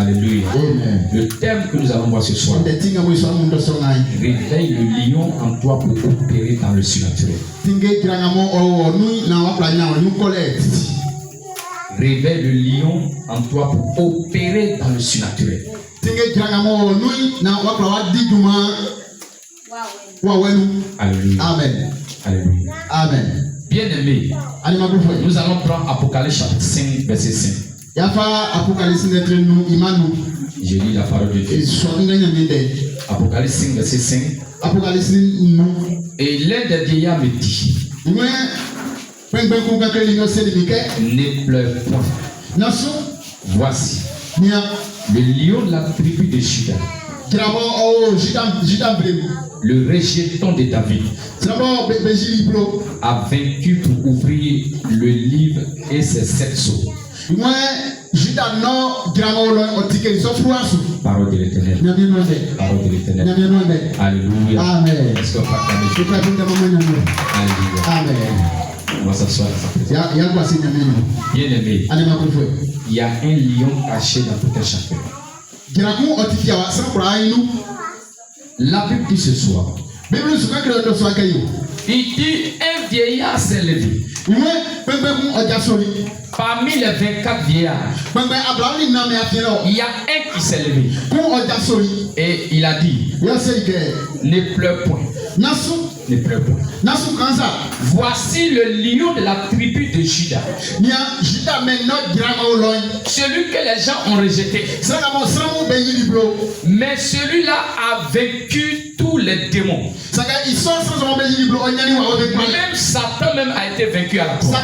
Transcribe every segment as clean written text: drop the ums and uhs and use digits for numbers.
Alléluia. Amen. Le thème que nous allons voir ce soir. Réveille le lion en toi pour opérer dans le surnaturel. Réveille le lion en toi pour opérer dans le surnaturel. Alléluia. Amen. Alléluia. Amen. Bien-aimé, nous allons prendre Apocalypse chapitre 5, verset 5. Je lis la parole de Dieu. Apocalypse 5, verset 5. Et l'un des vieillards me dit: ne pleure point. Voici le lion de la tribu de Juda, le rejeton de David, a vaincu pour ouvrir le livre et ses 7 sceaux. Parole de l'Éternel. Parole de l'Éternel. Alléluia. Amen. Est-ce qu'on peut acclamer? Alléluia. Amen. On va s'asseoir à sa présence. Bien-aimé, il y a un lion caché dans tout un chacun. La Bible dit ce soir, il dit: un vieillard s'est levé. Parmi les 24 vieillards, il y a un qui s'est levé. Et il a dit: ne pleure point. Ne pleure point. Voici le lion de la tribu de Juda, celui que les gens ont rejeté. Mais celui-là a vaincu tous les démons. Même Satan même a été vaincu à la croix.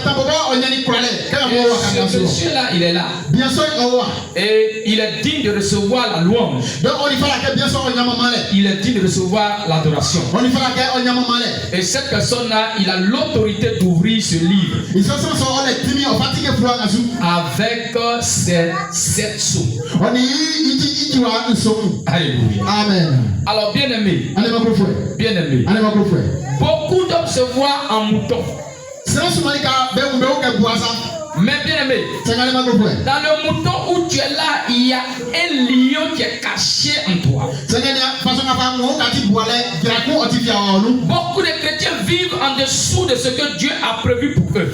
Ce monsieur-là, il est là. Et il est digne de recevoir la louange. Il est digne de recevoir l'adoration. Et cette personne-là, il a l'autorité d'ouvrir ce livre avec ses 7 sceaux. Alléluia. Amen. Alors, bien-aimé, beaucoup d'hommes se voient en mouton. Mais bien-aimé, dans le mouton où tu es là, il y a un lion qui est caché en toi. Beaucoup de chrétiens vivent en dessous de ce que Dieu a prévu pour eux.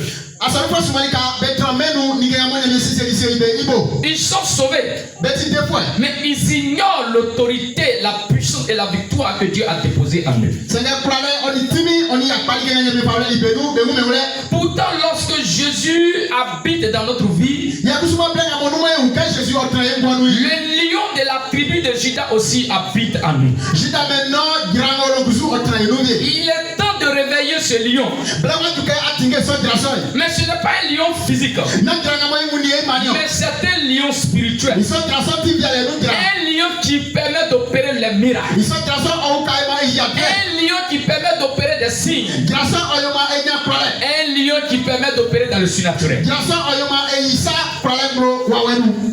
Ils sont sauvés, mais ils ignorent l'autorité, la puissance et la victoire que Dieu a déposée en eux. Pourtant, lorsque Jésus habite dans notre vie, le lion de la tribu de Juda aussi habite en nous. Il est temps de réveiller ce lion. Mais ce n'est pas un lion physique, mais c'est un lion spirituel. Un lion qui permet d'opérer les miracles. Un lion qui permet d'opérer des signes. Un lion qui permet d'opérer dans le surnaturel.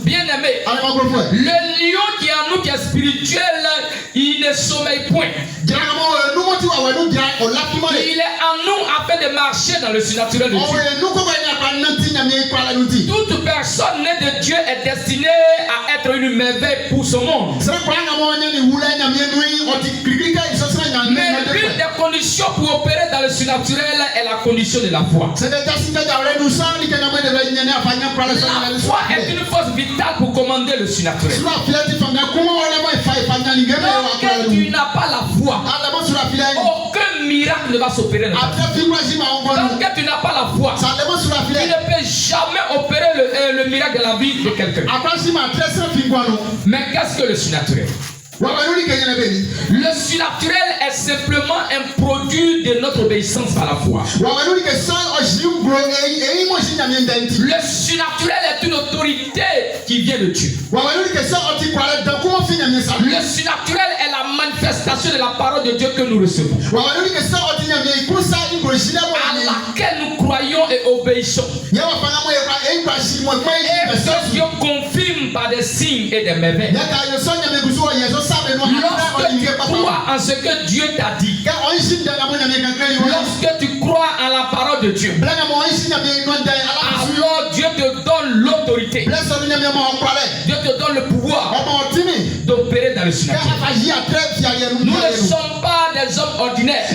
Bien aimé, le lion qui est en nous, qui est spirituel, il ne sommeille point. Il est en nous afin de marcher dans le surnaturel de Dieu. Toute personne née de Dieu est destinée à être une merveille pour ce monde. Mais l'une des conditions pour opérer dans le surnaturel est la condition de la foi. La foi est une force vitale pour commander le surnaturel. Tant que tu n'as pas la foi, aucun miracle ne va s'opérer. Tant que tu n'as pas la foi, tu ne peux jamais opérer le miracle de la vie de quelqu'un. Mais qu'est-ce que le surnaturel? Le surnaturel est simplement un produit de notre obéissance à la foi. Le surnaturel est une autorité qui vient de Dieu. Le surnaturel est la manifestation de la parole de Dieu que nous recevons, à laquelle nous croyons et obéissons. Et que Dieu confirme par des signes et des merveilles. Lorsque tu crois en ce que Dieu t'a dit, lorsque tu crois en la parole de Dieu, alors Dieu te donne l'autorité l'autorité. Dieu te donne le pouvoir d'opérer dans le surnaturel. Nous ne sommes pas des hommes ordinaires,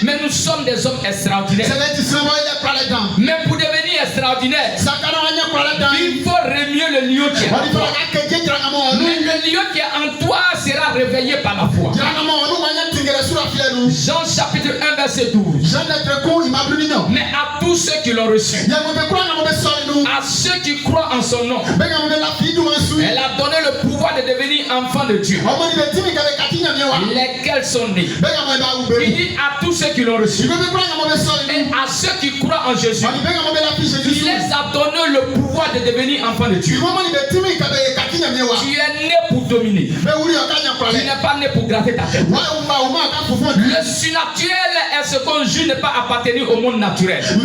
mais nous sommes des hommes extraordinaires. Mais pour devenir extraordinaire, il faut remuer le lion qui est en toi. Mais le lion qui est en toi sera réveillé par la foi. Jean chapitre 1 verset 12. Mais à tous ceux qui l'ont reçu, à ceux qui croient en son nom, elle a donné le pouvoir de devenir enfants de Dieu. Lesquels sont nés. Il dit à tous ceux qui l'ont reçu et à ceux qui croient en Jésus, il les a donné le pouvoir de devenir enfants de Dieu. Tu es né pour dominer. Tu n'es pas né pour gratter ta tête. Le surnaturel est ce qu'on juge ne pas appartenir au monde naturel. Ceux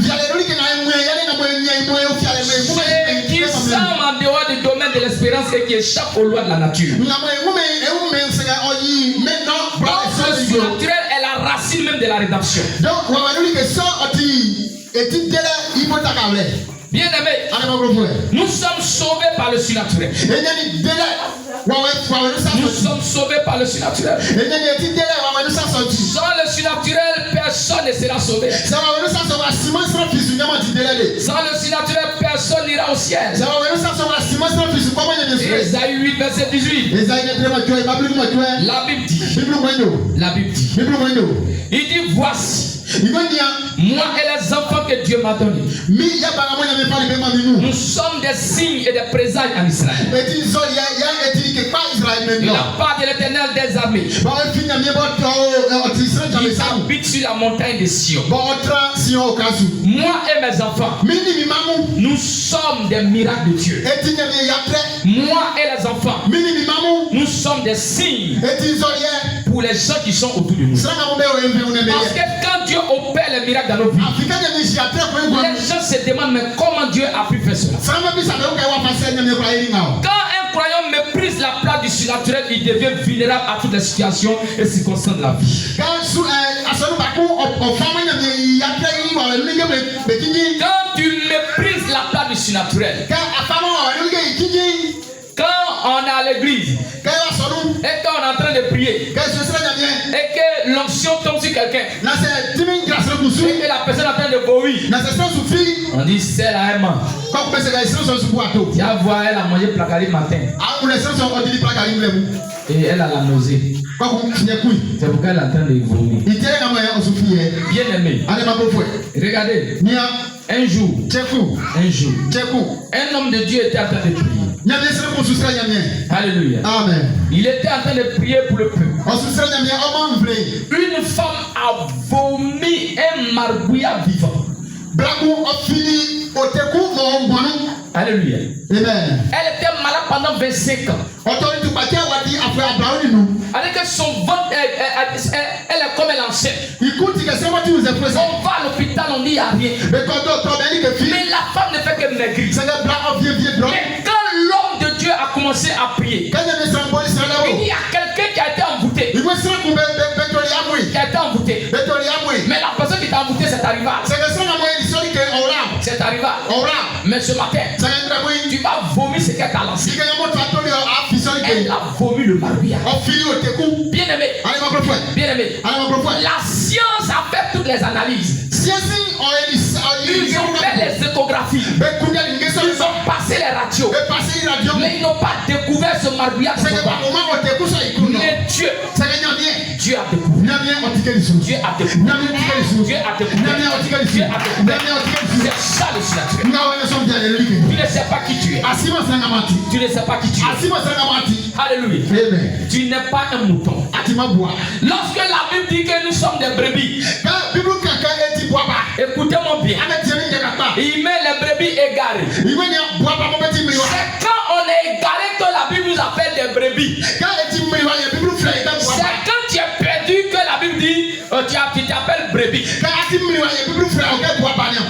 qui sont en dehors du domaine de l'espérance et qui échappent aux lois de la nature. Donc le surnaturel est la racine même de la rédemption. Bien aimé, nous sommes sauvés par le surnaturel. Nous sommes sauvés par le surnaturel. Sans le surnaturel, personne ne sera sauvé. Sans le surnaturel, personne n'ira au ciel. Ésaïe 8, verset 18. La Bible dit, il dit voici. Moi et les enfants que Dieu m'a donnés, nous sommes des signes et des présages en Israël. La part de l'Éternel des armées, ils habitent sur la montagne de Sion. Moi et mes enfants, nous sommes des miracles de Dieu. Moi et les enfants, nous sommes des signes pour les gens qui sont autour de nous. Parce que quand Dieu opère les miracles dans nos vies, les gens se demandent mais comment Dieu a pu faire cela. Quand un croyant méprise la place du surnaturel, il devient vulnérable à toutes les situations et circonstances de la vie. Quand tu méprises la place du surnaturel, quand on est à l'église et quand on est en train de prier et que l'onction tombe sur quelqu'un et que la personne est en train de vomir, on dit c'est la aimant. Tu vas voir, elle a mangé placali matin et elle a la nausée. C'est pourquoi elle est en train de vomir. Bien aimé, regardez, un jour, un homme de Dieu était en train de prier. Alléluia. Amen. Il était en train de prier pour le peuple. Une femme a vomi un margouillat vivant. Alléluia. Amen. Elle était malade pendant 25 ans. Avec que son ventre, elle est comme elle enceinte. On va à l'hôpital, on dit il n'y a rien. Mais la femme ne fait que maigrir. Mais quand l'homme de Dieu a commencé à prier, il y a quelqu'un qui a été envoûté. Mais la personne qui t'a envoûté, c'est arrivé. C'est arrivé. Mais ce matin, tu vas vomir ce qu'elle t'a lancé. Elle a vomi le marguerite. Bien aimé. La science a fait toutes les analyses. Ils ont fait les échographies. Ils ont passé les radios. Mais ils n'ont pas découvert ce marguerite. Mais Dieu a découvert. C'est ça le surnaturel. Tu ne sais pas qui tu es. Tu ne sais pas qui tu es. Alléluia. Tu n'es pas un mouton. Lorsque la Bible dit que nous sommes des brebis, écoutez-moi bien. Il met les brebis égarées. C'est quand on est égaré que la Bible nous appelle des brebis. C'est quand tu es perdu que la Bible dit tu t'appelles brebis.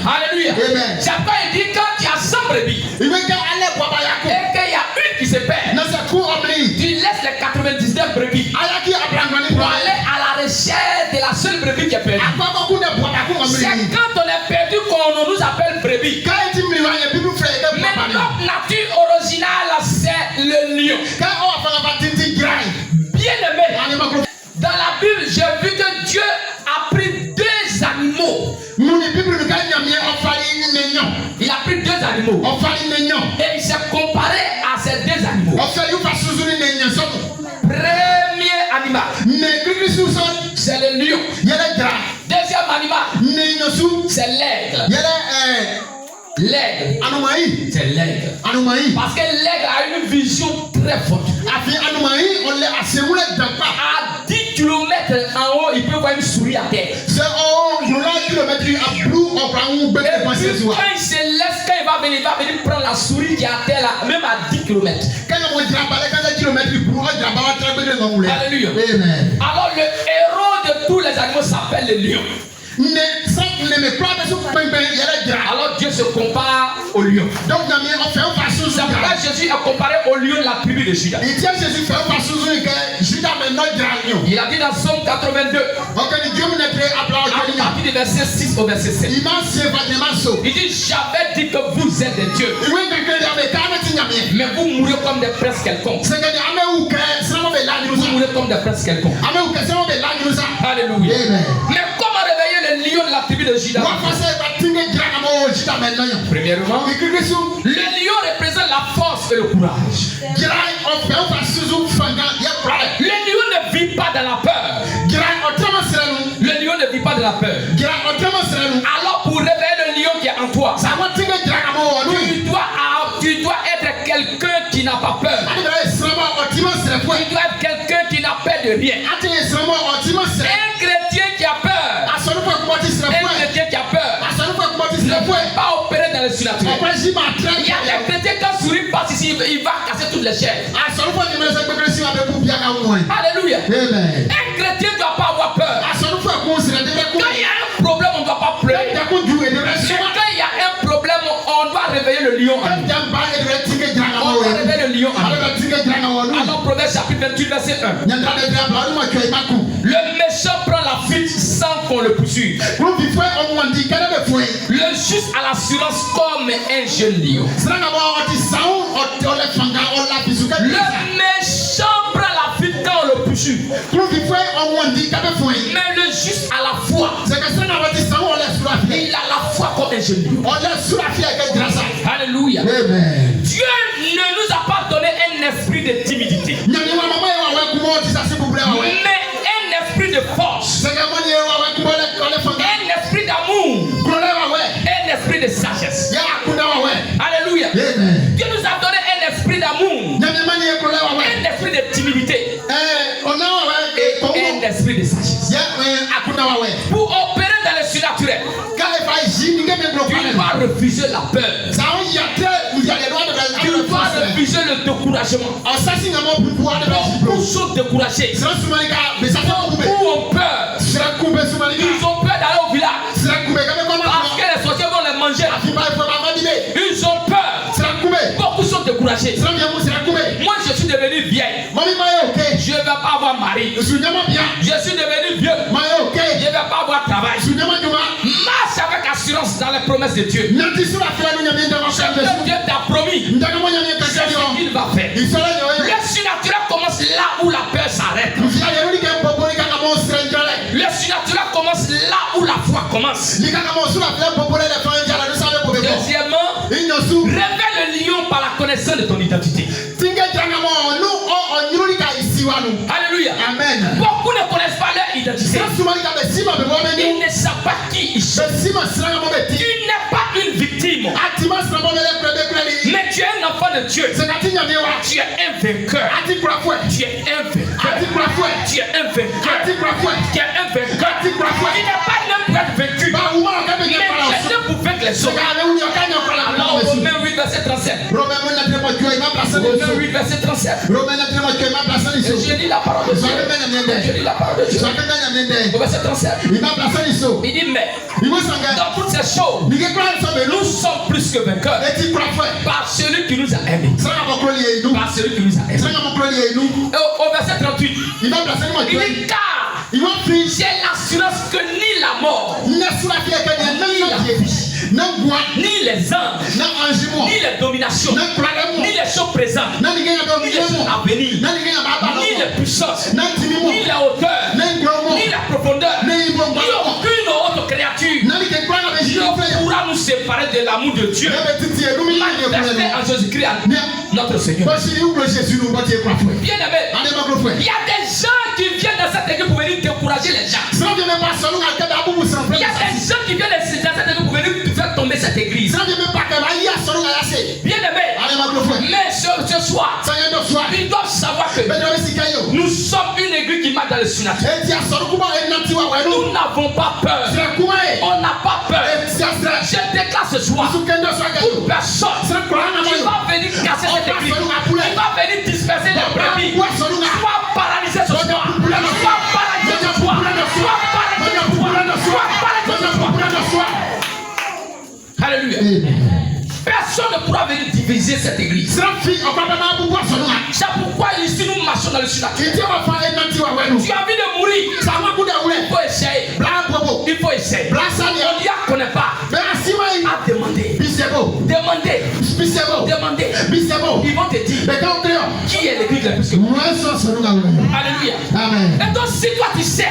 Alléluia. C'est quand il dit quand tu as 100 brebis et qu'il y a une qui se perd, tu laisses les 99 brebis pour aller à la recherche de la seule brebis qui est perdue. C'est quand on est perdu qu'on nous appelle brebis. Maintenant lion. Bien aimé, dans la Bible, j'ai vu que Dieu a pris 2 animaux. Il a pris 2 animaux. Et il s'est comparé à ces 2 animaux. Premier animal, c'est le lion. Deuxième animal, c'est l'aigle. L'aigle, c'est l'aigle. Parce que l'aigle a une vision très forte. À 10 km en haut, il peut voir une souris à terre. Et puis, quand il se laisse, quand il va venir prendre la souris qui est à terre là, même à 10 km. Alléluia. Alors le héros de tous les animaux s'appelle le lion. Alors Dieu se compare au lion. C'est pourquoi Jésus a comparé au lion de la tribu de Juda. Il a dit dans Somme 82, à partir du verset 6 au verset 7. Il dit, j'avais dit que vous êtes des dieux, mais vous mourrez comme des princes quelconques. Vous mourrez comme des princes quelconques. Alléluia. Mais comment réveiller le lion de la tribu de Juda? Premièrement, le lion représente la force et le courage. Le lion ne vit pas dans la peur. Le lion ne vit pas dans la peur. Alors pour réveiller le lion qui est en toi, tu dois être quelqu'un qui n'a pas peur. Tu dois être quelqu'un qui n'a peur de rien. Un chrétien qui a peur, un chrétien qui a peur ne peut pas opérer dans le surnaturel. Il y a des chrétiens quand souris passe ici, il va casser toutes les chairs. Alléluia. Un chrétien ne doit pas avoir peur. Quand il y a un problème, on ne doit pas pleurer. Mais quand il y a un problème, on doit réveiller le lion en nous. On doit réveiller le lion en nous. Alors Proverbe chapitre 28 verset 1. Le méchant prend la fuite sans qu'on le poursuive. Le juste a l'assurance comme un jeune lion. Le méchant prend la fuite quand on le poursuit. Mais le juste a la foi. Il a la foi comme un jeune lion. Alléluia. Dieu ne nous a pas donné un esprit de timidité, mais un esprit de force, un esprit d'amour, un esprit de sagesse. Alléluia. Dieu nous a donné un esprit d'amour, un esprit de timidité et un esprit de sagesse. Pour opérer dans le surnaturel, tu dois refuser la peur. Tu dois refuser le découragement. Beaucoup sont découragés. Beaucoup ont peur. Ils ont peur d'aller au village parce que les sorciers vont les manger. Ils ont peur. Beaucoup sont découragés. Moi je suis devenu vieille. Je ne vais pas avoir mari. Je suis devenu vieux. Je ne vais pas avoir travail. Marche avec assurance dans les promesses de Dieu. Dieu t'a promis. C'est ce qu'il va faire. Le surnaturel commence là où la peur s'arrête. Le surnaturel commence là où la foi commence. Deuxièmement, révèle le lion par la connaissance de ton identité. Alléluia. Amen. Beaucoup ne connaissent pas leur identité. Ils ne savent pas qui ils sont. Tu n'es pas une victime. Mais tu es un enfant de Dieu. Tu es un vainqueur. Tu es un vainqueur. Tu es un vainqueur. Tu es un vainqueur. Tu n'es pas l'homme pour être vaincu, mais tu es pour vaincre les autres. Alors Romains 8 verset 37. Romains 8 verset 37. Je lis la parole de Dieu. Je lis la parole de Dieu. Au verset 37. Il dit mais dans toutes ces choses, nous sommes plus que vainqueurs par celui qui nous a aimés. Par celui qui nous a aimés. Au verset 38. Il dit car j'ai l'assurance que ni la mort, ni la vie, ni les anges, ni les dominations, ni les choses présentes, ni les choses à venir, ni les puissances, ni les hauteurs, ni la profondeur, ni aucune autre créature ne pourra nous séparer de l'amour de Dieu manifesté en Jésus-Christ, notre Seigneur. Bien-aimé, il y a des gens qui viennent dans cette église pour venir décourager les gens. Il y a des gens qui viennent dans cette église pour venir faire tomber cette église. Bien-aimé, mais ce soir, ils doivent savoir que nous sommes une église qui marche dans le surnaturel. Nous n'avons pas peur. On n'a pas peur. Je déclare ce soir, toute personne qui va venir casser cette église, qui va venir disperser les brebis, soit paralysé ce soir, soit paralysé ce soir, soit paralysé ce soir, soit paralysé ce soir. Alléluia. Personne ne pourra venir diviser cette église. C'est pourquoi ici nous marchons dans le surnaturel. Tu as envie de mourir. Il faut essayer. Il faut essayer. On n'y connaît pas. À demander. Demandez. Ils vont te dire qui est l'église la plus que moi. Alléluia. Et donc si toi tu sais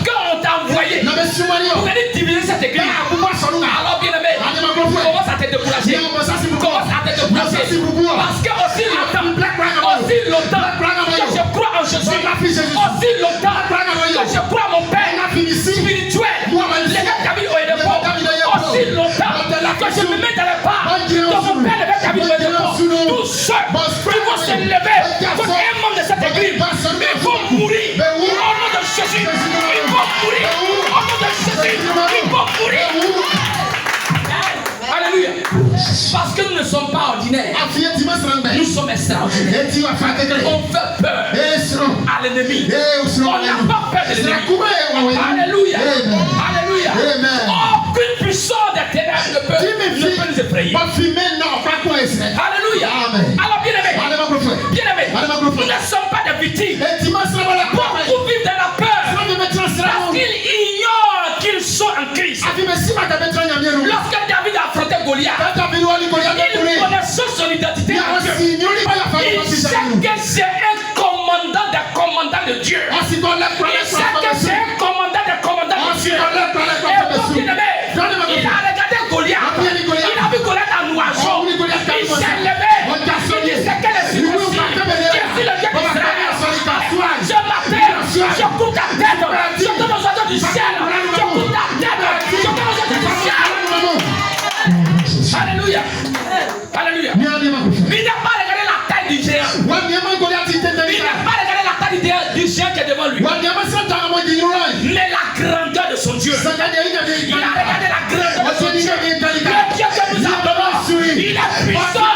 quand on t'a envoyé pour venir diviser cette église, alors bien aimé, commence à te décourager. Commence à te décourager. Parce que aussi longtemps que je crois en Jésus, aussi longtemps que je crois en mon Père spirituel, les gars qui habitent au Edéport, aussi longtemps que je me mets dans les pas de mon Père, les gars qui habitent au Edéport, tous ceux qui vont se lever contre un membre de cette église, ils vont mourir au nom de Jésus. Ils vont mourir au nom de Jésus. Ils vont mourir. Alléluia. Parce que nous ne sommes pas ordinaires. Nous sommes extraordinaires. On fait peur à l'ennemi. On n'a pas peur de l'ennemi. Alléluia. Alléluia. Aucune puissance des ténèbres ne peut nous effrayer. Alléluia. Alors bien aimé, nous ne sommes pas des victimes. Beaucoup vivent dans la peur parce qu'ils ignorent qu'ils sont en Christ. Lorsque David a affronté Goliath, il connaissait son identité en Dieu. Il sait que c'est un commandant des commandants de Dieu. Il sait que c'est un commandant des commandants de Dieu. Et pour qu'il aimait, il a regardé Goliath. Il a vu Goliath en oiseau. Il s'est levé. Il dit c'est quelle est situation. Je suis le Dieu d'Israël. Je m'appelle. Je coupe ta tête. Je donne aux oiseaux du ciel. Je coupe ta tête. Je donne aux oiseaux du ciel. Alléluia. Alléluia. Il n'a pas regardé la taille du géant. Il n'a pas regardé la taille du géant qui est devant lui. Mais la grandeur de son Dieu. Il a regardé la grandeur de son Dieu. Le Dieu que nous adorons. Il est puissant.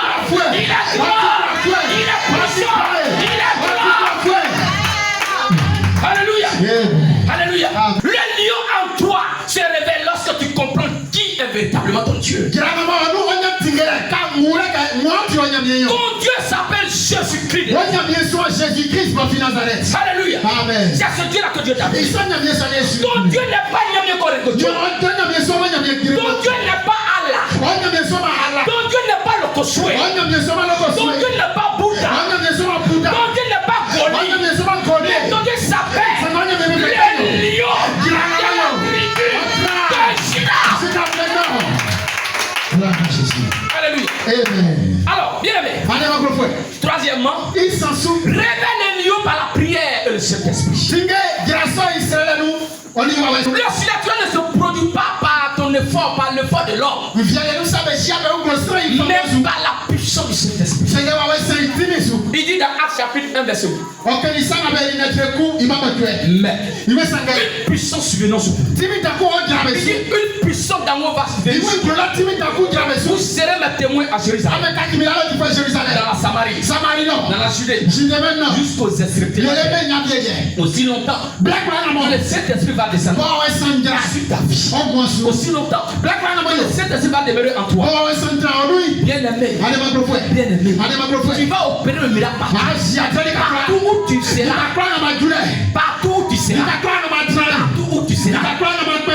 Il est grand. Il est puissant. Il est grand. Alléluia. Alléluia. Le lion en toi se révèle lorsque tu comprends qui est véritablement ton Dieu. Ton Dieu s'appelle Jésus-Christ. Alléluia. C'est ce Dieu-là que Dieu t'appelle. Ton Dieu n'est pas Nyamie Korekocho. Ton Dieu n'est pas Allah. Ton Dieu n'est pas le Kosoué. Ton Dieu n'est pas Bouddha. Ton Dieu n'est pas Goli. Ton Dieu s'appelle le lion de Juda. Alléluia. Alors, bien aimé. Troisièmement, révèle les lions par la prière et le Saint-Esprit. Le surnaturel ne se produit pas par ton effort, par l'effort de l'homme, mais par la puissance du Saint-Esprit. Il dit dans Actes chapitre 1 verset 8. Mais une puissance survenant sur vous. Il dit une puissance d'amour va se venir. Vous serez mes témoins à Jérusalem, dans la Samarie, dans la Judée, jusqu'aux extrémités. Aussi longtemps le Saint-Esprit va descendre sur ta vie. Aussi longtemps le Saint-Esprit va demeurer en toi. Bien aimé, tu vas opérer le miracle partout où tu seras. Partout où tu seras. Partout où tu seras.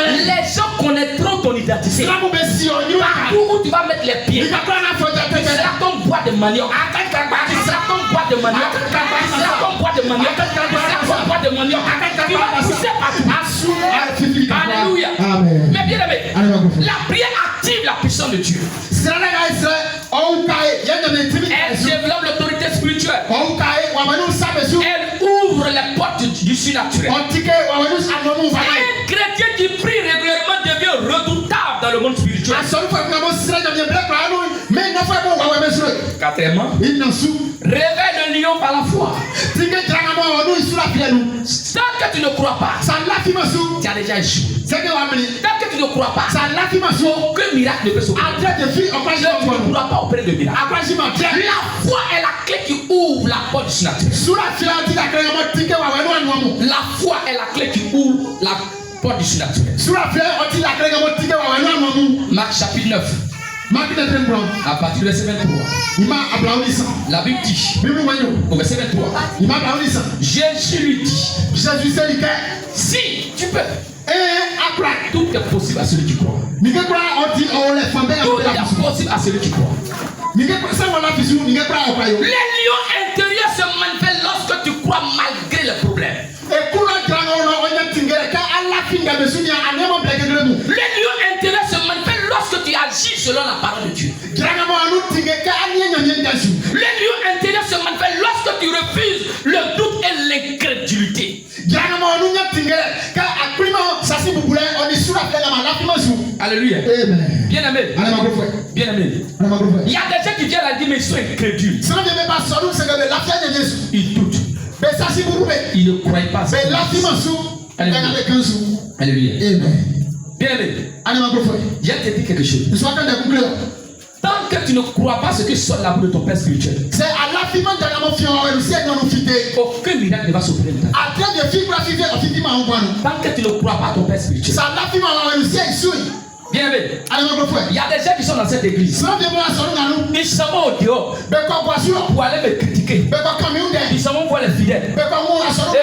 Les gens connaîtront ton identité. médiatisé. Partout où tu vas mettre les pieds, il sera ton bois de manioc. Il sera ton bois de manioc. Il sera ton bois de manioc. Il sera ton bois de manioc. Tu vas pousser partout. Alléluia. Mais bien aimé, la prière active la puissance de Dieu. Elle développe l'autorité spirituelle. Elle ouvre les portes du surnaturel. Un chrétien qui prie régulièrement devient redoutable dans le monde spirituel. Quatrièmement, réveille le lion par la foi. Tant que tu ne crois pas, tu as déjà échoué. Tant que tu ne crois pas, aucun miracle ne peut s'opérer. Tu ne pourras pas opérer de miracle. La foi est la clé qui ouvre la porte du surnaturel. La foi est la clé qui ouvre la porte du surnaturel. Marc chapitre 9. À partir du verset 23. La Bible dit, au verset 23, Jésus lui dit, si tu peux, tout est possible à celui qui croit. Tout est possible à celui qui croit. Les lions intérieurs se manifestent lorsque tu crois malgré les problèmes. Les lions intérieurs se manifestent lorsque tu agis selon la parole de Dieu. Les lions intérieurs se manifestent lorsque tu refuses le doute et l'incrédulité. Alléluia. Bien aimé. Bien aimé. Il y a des gens qui viennent à dire mais ils sont incrédules. Ils doutent. Ils ne croient pas. Alléluia. Bien aimé. Je te dis quelque chose. Tant que tu ne crois pas ce que sort la bouche de ton père spirituel, aucun miracle ne va s'opérer. Tant que tu ne crois pas à ton père spirituel. Bien aimé, il y a des gens qui sont dans cette église. Ils s'en vont au dehors pour aller me critiquer. Ils s'en vont voir les fidèles. Et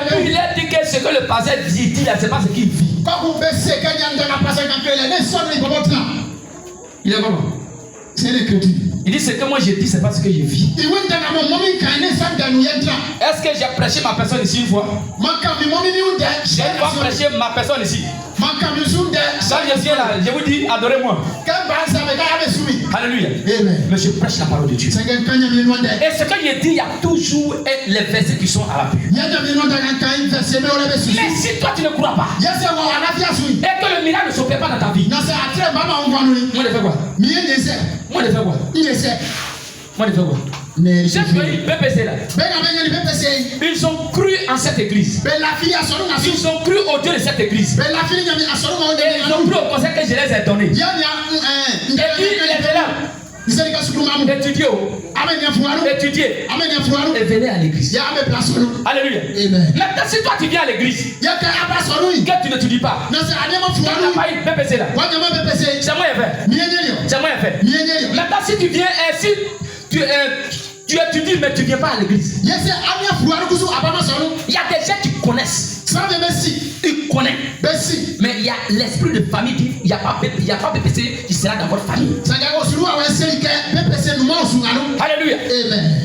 puis il a dit que ce que le pasteur dit là, c'est pas ce qu'il vit. Il est comment? C'est l'écriture. Il dit ce que moi je dis, c'est pas ce que je vis. Est-ce que j'ai prêché ma personne ici une fois? J'ai pas prêché ma personne ici. Quand je viens là, je vous dis, adorez-moi. Alléluia. Mais je prêche la parole de Dieu. Et ce que je dis, il y a toujours les versets qui sont à l'appui. Mais si toi tu ne crois pas, et que le miracle ne s'opère pas dans ta vie, moi je fais quoi? Moi je fais quoi? Moi je fais quoi? J'ai connu BPC là. Ils ont cru en cette église. Ils ont cru au Dieu de cette église. Et ils ont cru au conseil que je les ai donné. Et puis il était là. Étudier. Et venez à l'église. Alléluia. Maintenant, si toi tu viens à l'église, que tu n'étudies pas, tu n'as pas eu BPC là. C'est moi qui fait. Maintenant, si tu viens, si tu étudies, mais tu ne viens pas à l'église. Il y a des gens qui connaissent. Ils connaissent. Mais il y a l'esprit de famille qui dit il n'y a pas BPC qui sera dans votre famille. Alléluia.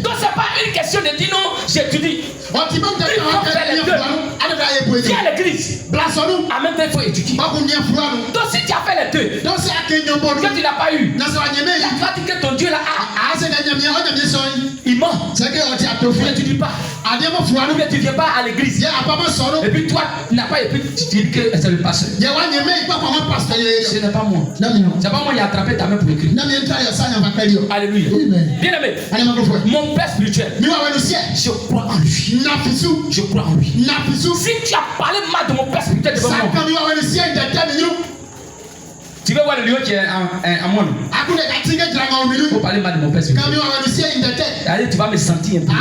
Donc ce n'est pas une question de dire non, j'étudie. Il faut faire les deux. Viens à l'église. En même temps, il faut étudier. Donc si tu as fait les deux, que tu n'as pas eu, la pratique que ton Dieu là il ment. Tu n'étudies pas. Tu ne viens pas à l'église. Et puis toi, tu n'as pas, et puis tu dis que c'est le pasteur. Ce n'est pas moi. C'est pas moi qui ai attrapé ta main pour écrire. Alléluia. Bien aimé, mon père spirituel, je crois en lui. Je crois en lui. Si tu as parlé mal de mon père spirituel devant moi, tu veux voir le lion qui est à moi. Il faut parler mal de mon père spirituel. Allez, tu vas me sentir un peu.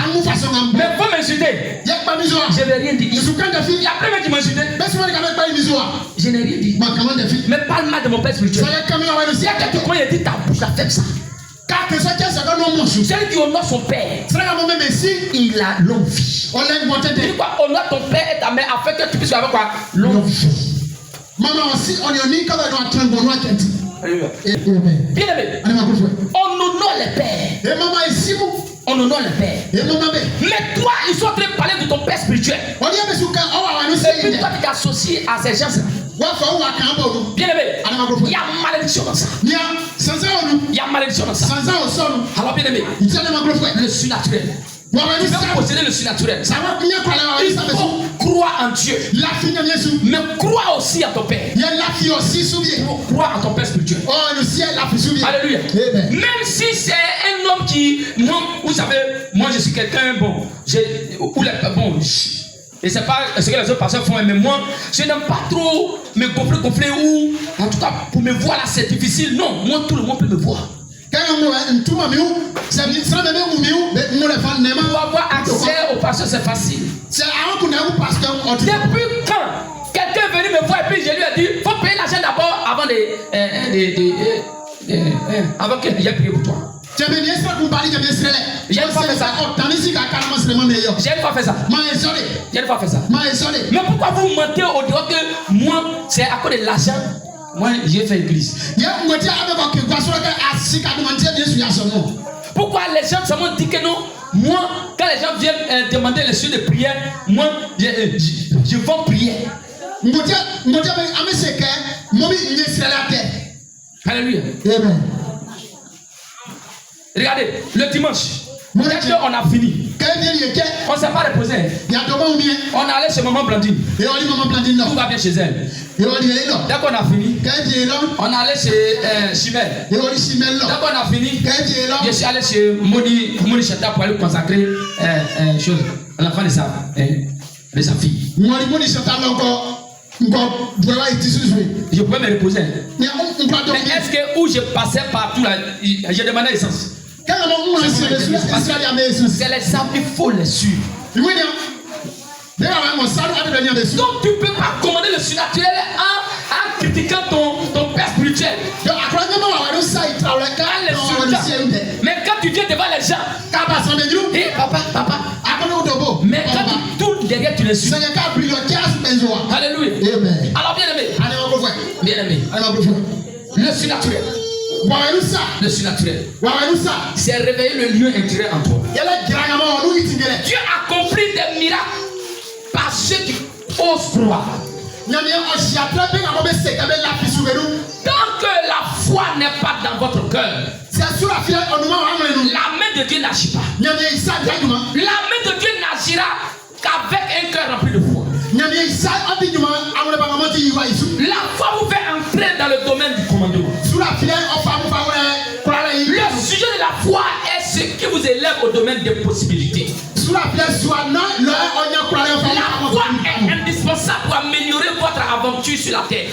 Mais faut m'insulter. Je n'ai rien dit. Il y a plein de gens qui m'insultent. Je n'ai rien dit. Mais parle mal de mon père spirituel. Il y a quelqu'un qui dit ta bouche a fait ça. Celui qui honore son père, il a longue vie. Honore ton père et ta mère afin que tu puisses avoir quoi? Longue vie. Bien aimé, on honore les pères. On honore les pères. Mais toi, ils sont en train de parler de ton père spirituel. Et puis toi, tu t'es associé à ces gens-là. Bien aimé, il y a malédiction dans ça. Il y a malédiction dans ça. Alors bien aimé, le surnaturel. Tu veux posséder le surnaturel. Il faut croire en Dieu. Mais crois aussi à ton Père. Il faut croire à ton Père spirituel. Alléluia. Même si c'est un homme qui, moi, vous savez, moi je suis quelqu'un, bon, et c'est pas ce que les autres personnes font, mais moi, je n'aime pas trop me gonfler ou, en tout cas, pour me voir là, c'est difficile. Non, moi, tout le monde peut me voir. Pour avoir accès au pasteur, c'est facile. Depuis quand quelqu'un est venu me voir et puis je lui ai dit, il faut payer l'argent d'abord avant avant qu'il y ait prié pour toi. J'ai une fois fait ça. Mais pourquoi vous mentez au dehors que moi, c'est à cause de l'argent? Moi, j'ai fait l'église. Pourquoi les gens seulement disent que non? Moi, quand les gens viennent demander les suites de prière, moi, je vais prier. Alléluia. Regardez, le dimanche, dès qu'on a fini, on ne s'est pas reposé. On est allé chez Maman Blandine. Tout va bien chez elle. Dès qu'on a fini, on est allé chez Chimel. Dès qu'on a fini, je suis allé chez Moni Chata pour aller consacrer l'enfant de sa fille. Je pouvais me reposer. Mais est-ce que où je passais partout là, j'ai demandé l'essence. C'est les âmes, il faut les suivre. Donc tu ne peux pas commander le surnaturel en critiquant ton père spirituel. Mais quand tu viens devant les gens, et papa, mais quand tu tournes derrière, tu les suis. Alléluia. Alors bien aimé, le surnaturel. Le surnaturel. C'est réveiller le lieu intérieur en toi. Dieu a accompli des miracles par ceux qui osent croire. Tant que la foi n'est pas dans votre cœur, la main de Dieu n'agit pas. La main de Dieu n'agira qu'avec un cœur rempli de foi. La foi vous fait entrer dans le domaine du commandement. Le sujet de la foi est ce qui vous élève au domaine des possibilités. La foi est indispensable pour améliorer votre aventure sur la terre.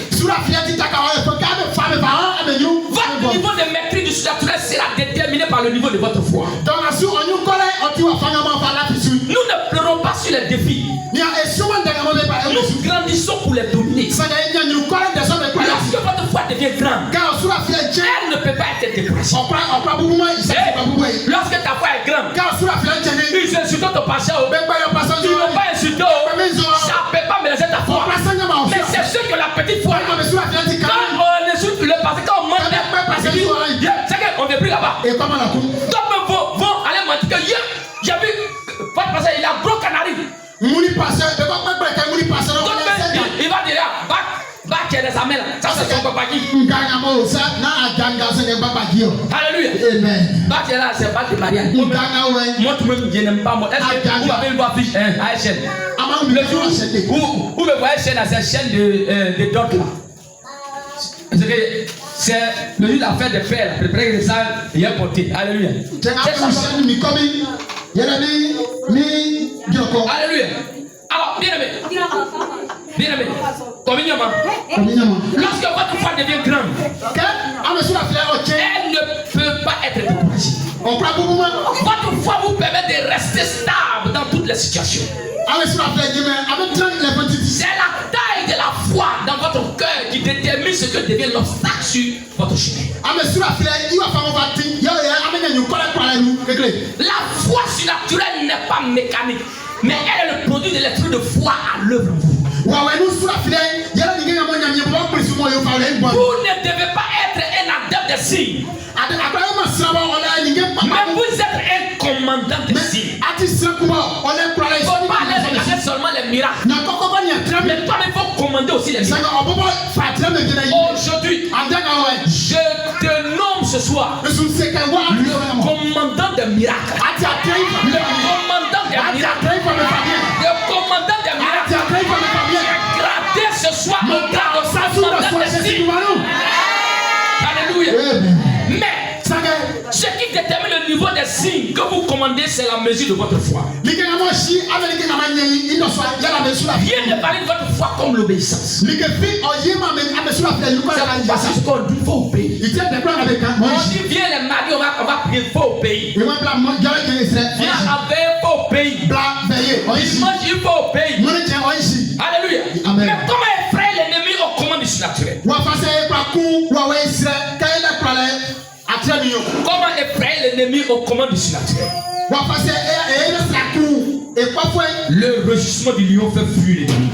Votre niveau de maîtrise du surnaturel sera déterminé par le niveau de votre foi. Nous ne pleurons pas sur les défis. Nous grandissons pour les dominer. Lorsque votre foi devient grande, elle ne peut pas être découragée. Lorsque ta foi est grande, ils insultent ton pasteur. Ils n'ont pas insulté. Ça ne peut pas mélanger ta foi. Mais c'est sûr que la petite foi, quand on insulte le pasteur, quand on ment, c'est qu'on ne veut plus là-bas. Donc vont aller mentir que j'ai vu votre pasteur, il a gros canari. Il va dire, va qu'il y a des amènes. Ça c'est son papa qui. Alléluia. Va qu'il y a là, c'est pas de mariage. Moi, tu me dis, je n'aime pas moi. Est-ce que vous avez une voix fiche à échelle? Le jour où le voyez chaîne à cette chaîne de d'autres là. C'est le jour de la fête des pères. Préparer les salles et y a porté. Alléluia. Alléluia. Alors, bien aimé, communion. Lorsque votre foi devient grande, elle ne peut pas être découragée. Votre foi vous permet de rester stable dans toutes les situations. C'est la taille de la foi dans votre cœur qui détermine ce que devient l'obstacle sur votre chemin. La foi surnaturelle n'est pas mécanique, mais elle est le produit de l'esprit de foi à l'œuvre en vous. Vous ne devez pas être un des signes. Mais vous êtes un commandant des signes. Il ne faut pas aller regarder seulement les miracles. Mais toi, il faut commander aussi les miracles. Aujourd'hui, je te nomme ce soir le commandant des miracles. Le commandant des miracles. Le commandant des miracles. Gardez ce soir le commandant des signes. Alléluia. Mais ce qui détermine le niveau des signes que vous commandez, c'est la mesure de votre foi. Rien ne valide votre foi comme l'obéissance. C'est ce qu'on dit, il faut obéir. On dit, viens les maris, on va prier, il faut obéir. Viens avec, il faut obéir. Il mange, il faut obéir. Alléluia. Mais comment effrayer l'ennemi au commande du surnaturel? Comment effrayer l'ennemi au commande du surnaturel? Le rugissement du lion fait fuir l'ennemi.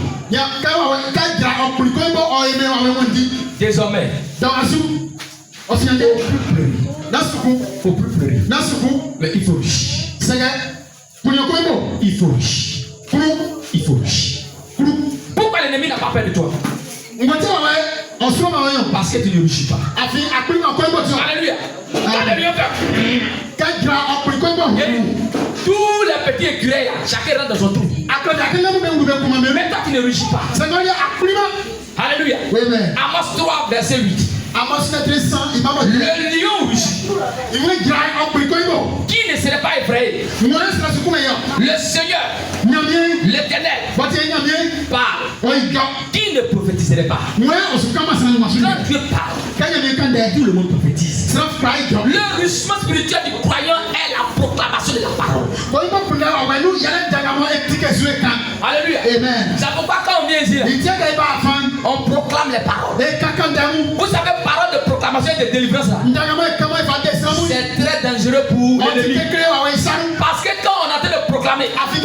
Désormais, faut plus pleurer. Mais il faut riche. Il faut riche. Il faut riche. Pourquoi l'ennemi n'a pas peur de toi? Parce que tu ne réussis pas. Alléluia. Tous les petits écureuils, chacun rentre dans son trou. Mais toi tu ne réussis pas. Alléluia. Amos 3, verset 8. Le lion rugit. Qui ne serait pas effrayé? Le Seigneur, l'Éternel, parle. Qui ne prophétiserait pas? Quand Dieu parle, tout le monde prophétise. Le rugissement spirituel du croyant est la proclamation de la parole. Alléluia. Ça ne veut pas quand on vient ici, on proclame les paroles. Vous savez, parole de proclamation et de délivrance là, c'est très dangereux pour l'ennemi. Parce que quand on est en train de proclamer, on est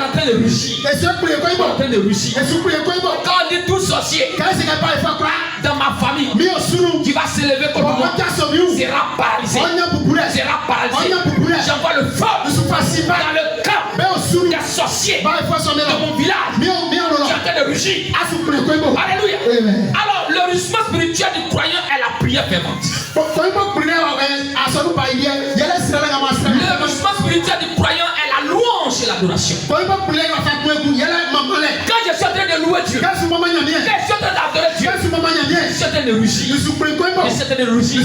en train de rugir. On est en train de rugir. Quand on dit tout sorcier dans ma famille qui va s'élever contre moi sera paralysé. J'envoie le feu dans le camp des sorciers de mon village qui est en train de rugir. Alléluia. Alors le rugissement spirituel du croyant est la prière fervente. Le rugissement spirituel du croyant est la louange et l'adoration. Quand je suis en train de louer Dieu, quand je suis en train d'adorer Dieu, je suis en train de rugir. Je suis en train de rugir.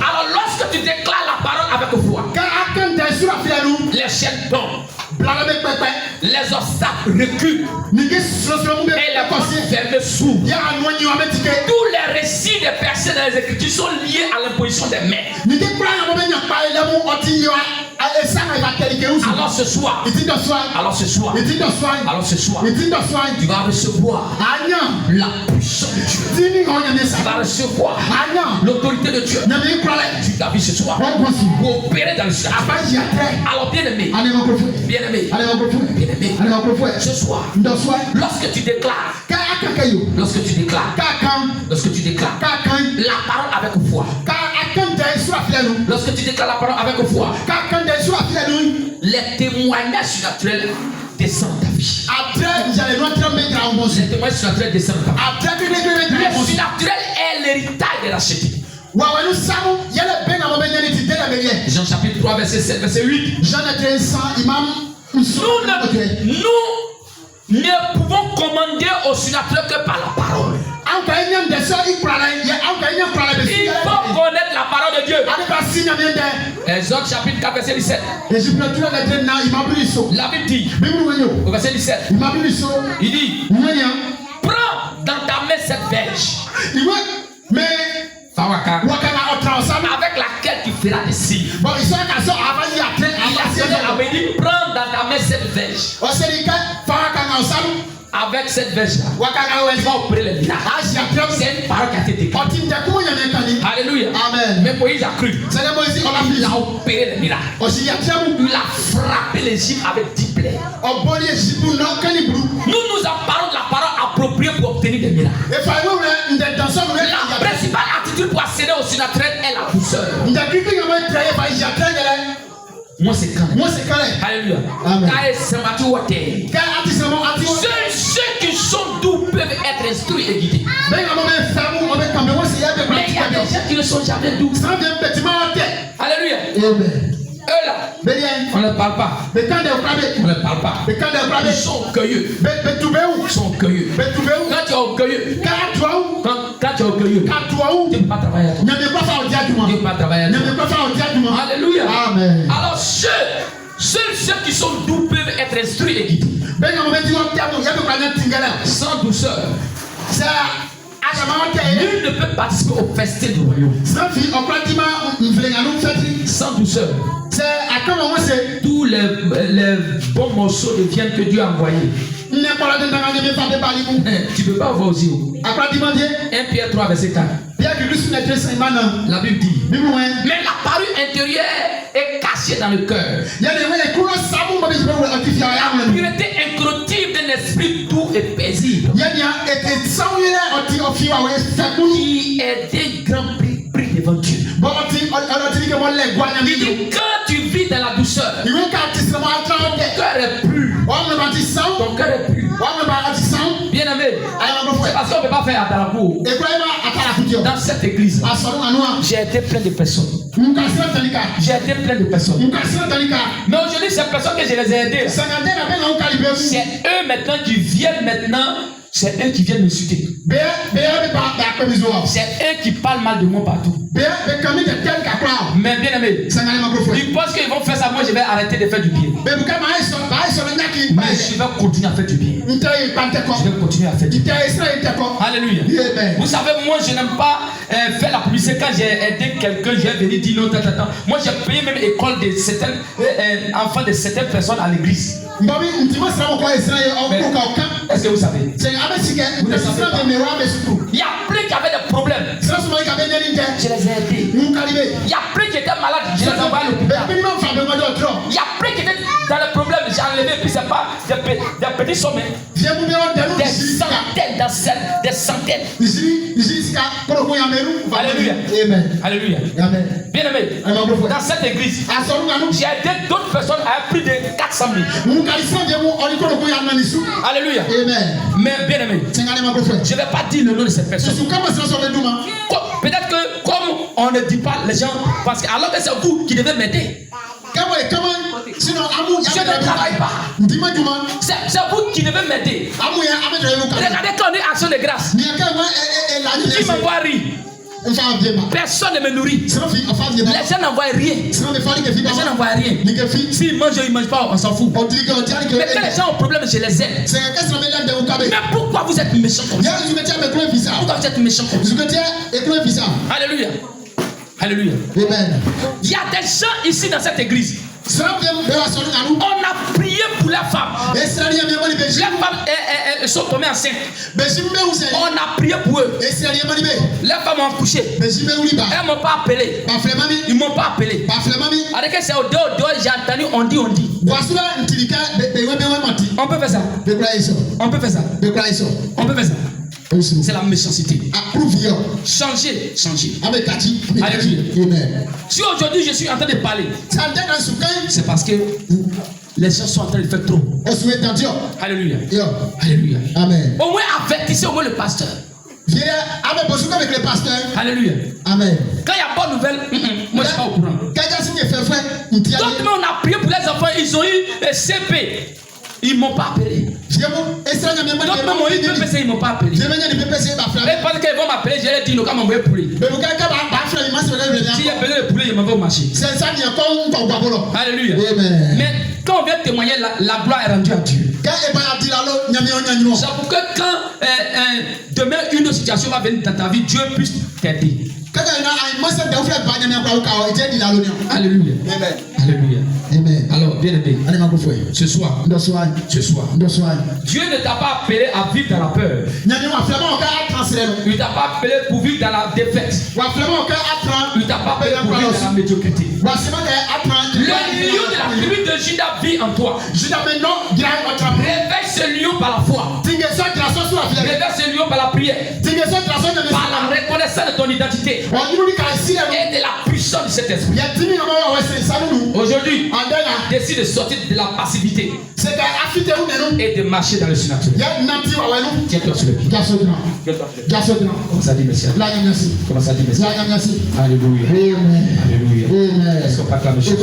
Alors lorsque tu déclares la parole avec foi, les chaînes tombent, les obstacles reculent et les portes fermées s'ouvrent. Tous les récits des personnes dans les Écritures sont liés à l'imposition des mains. Alors ce soir, tu vas recevoir la puissance de Dieu. Tu vas recevoir l'autorité de Dieu. Tu t'as vu ce soir pour opérer dans le ciel. Alors bien-aimé, ce soir, lorsque tu déclares la parole avec foi, lorsque tu déclares la parole avec foi, les témoignages surnaturels descendent ta vie. Les témoignages surnaturels descendent ta vie. Le surnaturel est l'héritage de la racheté. Jean chapitre 3, verset 7, verset 8. Nous ne pouvons commander au surnaturel que par la parole. Il faut connaître la parole de Dieu. Exode chapitre 4, verset 17. La Bible dit, au verset 17, il dit, prends dans ta main cette verge avec laquelle tu feras des signes. Il a dit, prends dans ta main cette verge. Avec cette verge-là, tu vas opérer les miracles. C'est une parole qui a été déclarée. Alléluia. Amen. Mais Moïse a cru. Il a opéré les miracles. Il a frappé l'Égypte avec 10 plaies. Nous apparons de la parole appropriée pour obtenir des miracles. La principale attitude pour accéder au surnaturel Moi c'est quand. Alléluia. Seuls ceux qui sont doux peuvent être instruits et guidés. Mais il y a des gens qui ne sont jamais doux. Alléluia. Eux là, on ne parle pas. On ne parle pas. Ils sont orgueilleux. Ils sont orgueilleux. Quand tu es orgueilleux, quand tu es orgueilleux, tu ne peux pas travailler. Tu ne peux pas travailler. Alléluia. Amen. Alors seuls ceux qui sont doux peuvent être instruits et guidés. Sans douceur. Nul ne peut participer au festin du royaume. Sans douceur. Tous les bons morceaux de viande que Dieu a envoyés. Tu ne peux pas voir aussi. 1 Pierre 3 verset 4. La Bible dit. Mais la parure intérieure est cachée dans le cœur. Pureté incorruptible d'un esprit doux et paisible. Qui est des grands prix devant Dieu. Il dit quand tu vis dans la douceur, ton cœur est pur. Ton cœur est pur. Bien aimé, c'est parce qu'on ne peut pas faire à la cour. Dans cette église, j'ai été plein de personnes. J'ai été plein de personnes. Mais aujourd'hui, ces personnes que je les ai aidées, c'est eux maintenant qui viennent maintenant. C'est eux qui viennent me m'insulter. C'est eux qui parlent mal de moi partout. Mais bien aimé, ils pensent qu'ils vont faire ça. Moi, je vais arrêter de faire du bien. Mais je vais continuer à faire du bien. Je vais continuer à faire du bien. Alléluia. Vous savez, moi, je n'aime pas faire la publicité. Quand j'ai aidé quelqu'un, j'ai venu dire non, moi, j'ai payé même l'école de certains enfants de certaines personnes à l'église. Est-ce que vous savez? Vous ne savez pas. Il y a plein qui avaient des problèmes. Je les ai aidés. Il y a plein qui étaient malades. Je les ai envoyés à l'hôpital. Il y a plein qui étaient dans les problèmes. J'ai enlevé. Puis c'est pas des petits sommets. Des centaines des centaines. Alléluia. Alléluia. Bien aimé, dans cette église, j'ai aidé d'autres personnes à plus de 400 000. Alléluia. Mais bien aimé, je ne vais pas dire le nom de ces personnes. Peut-être que comme on ne dit pas les gens, parce que alors que c'est vous qui devez m'aider. Je ne travaille pas. C'est vous qui devez m'aider. Regardez quand on est action de grâce. Qui m'envoie rire. Personne ne me nourrit. Les gens n'envoient rien. Les gens n'envoient rien. S'ils mangent ou ils ne mangent pas, on s'en fout. Mais quand les gens ont problème, je les aide. Mais pourquoi vous êtes méchants comme ça? Pourquoi vous êtes méchants comme ça? Alléluia. Alléluia. Amen. Il y a des gens ici dans cette église. On a prié pour les femmes. Les femmes sont tombées enceintes. On a prié pour eux. Les femmes ont accouché. Elles ne m'ont pas appelé. Ils ne m'ont pas appelé. Avec c'est au dehors, j'ai entendu, on dit. On peut faire ça. On peut faire ça. On peut faire ça. C'est la méchanceté. Changer. Alléluia. Si aujourd'hui je suis en train de parler, c'est parce que les gens sont en train de faire trop. Alléluia. Alléluia. Amen. Au moins avertissez au moins le pasteur. Alléluia. Amen. Quand il y a bonne nouvelle, moi je suis pas au courant. Donc on a prié pour les enfants, ils ont eu CP. Ils ne m'ont pas appelé. Donc même mon PPC, ils ne m'ont pas appelé. Et parce qu'ils vont m'appeler, je leur dis, quand m'envoyer poulet. Si il y a besoin de poulet, ils m'envoient au marché. Alléluia. Mais quand on vient témoigner, la gloire est rendue à Dieu. J'avoue que quand demain une situation va venir dans ta vie, Dieu puisse t'aider. Alléluia. Alléluia. Amen. Alors, bien aimé, ce soir, Dieu ne t'a pas appelé à vivre dans la peur. Il ne t'a pas appelé pour vivre dans la défaite. Il ne t'a pas appelé pour vivre dans la médiocrité. Le lion de la tribu de Juda vit en toi. Réveille ce lion par la foi. Réveille ce lion par la prière. Par la reconnaissance de ton identité et de la puissance du cet esprit. Aujourd'hui, décide de sortir de la passivité et de marcher dans le surnaturel. Tiens-toi sur le pied. Commence à dire merci. Commence à dire merci. Alléluia. Alléluia. Est-ce qu'on peut acclamer Jésus?